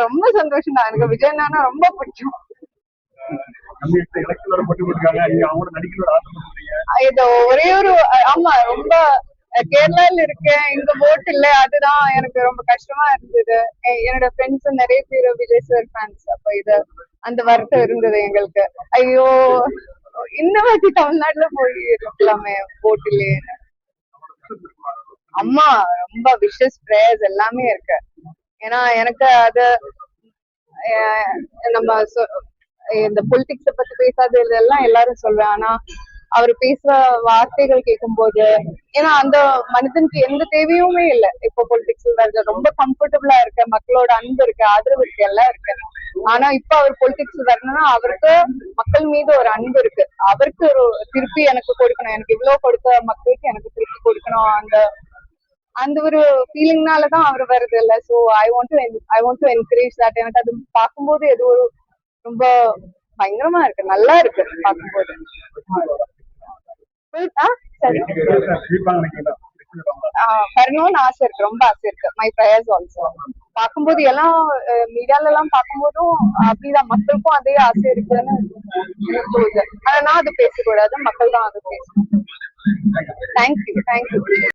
ரொம்ப சந்தோஷம் தான். எனக்கு விஜய் அண்ணா ரொம்ப பிடிக்கும். இது ஒரே ஒரு ஆமா ரொம்ப கேரளால இருக்கேன், இங்க ஓட் இல்ல, அதுதான் எனக்கு ரொம்ப கஷ்டமா இருந்தது. என்னோட ஃப்ரெண்ட்ஸ் நிறைய பேர் விஜய் சார் ஃபேன்ஸ். அப்ப இது அந்த வருத்தம் இருந்தது எங்களுக்கு. ஐயோ இந்த வாட்டி தமிழ்நாட்டுல போய் இருக்கலாமே ஓட் இல்லையேன்னு. அம்மா ரொம்ப விஷஸ் பிரேயர்ஸ் எல்லாமே இருக்கு. ஏன்னா எனக்கு அது நம்ம இந்த பொலிட்டிக்ஸ பத்தி பேசாது இதெல்லாம் எல்லாரும் சொல்றேன். ஆனா அவர் பேசுற வார்த்தைகள் கேட்கும் போது, ஏன்னா அந்த மனிதனுக்கு எந்த தேவையுமே இல்லை. இப்போ பொலிட்டிக்ஸ்ல ரொம்ப கம்ஃபர்டபுளா இருக்க, மக்களோட அன்பு இருக்கு, ஆதரவு இருக்கு, எல்லாம் இருக்கு. ஆனா இப்ப அவர் பொலிட்டிக்ஸ் வரணும்னா அவருக்கு மக்கள் மீது ஒரு அன்பு இருக்கு. அவருக்கு ஒரு திருப்பி எனக்கு கொடுக்கணும், எனக்கு இவ்வளவு கொடுத்த மக்களுக்கு எனக்கு திருப்பி கொடுக்கணும், அந்த அந்த ஒரு ஃபீலிங்னாலதான் அவர் வருது இல்ல. So I want to encourage that. எனக்கு அது பார்க்கும்போது ஏதோ ஒரு ரொம்ப பயங்கரமா இருக்கு, நல்லா இருக்கு பார்க்கும்போது. வரணும்னு ஆசை இருக்கு, ரொம்ப ஆசை இருக்கு. My prayers also. பார்க்கும்போது எல்லாம் மீடியால எல்லாம் பார்க்கும்போதும் அப்படிதான், மக்களுக்கும் அதே ஆசை இருக்குன்னு தோணுது. ஆனா நான் அது பேசக்கூடாது, மக்கள் தான் அது பேசணும். தேங்க்யூ.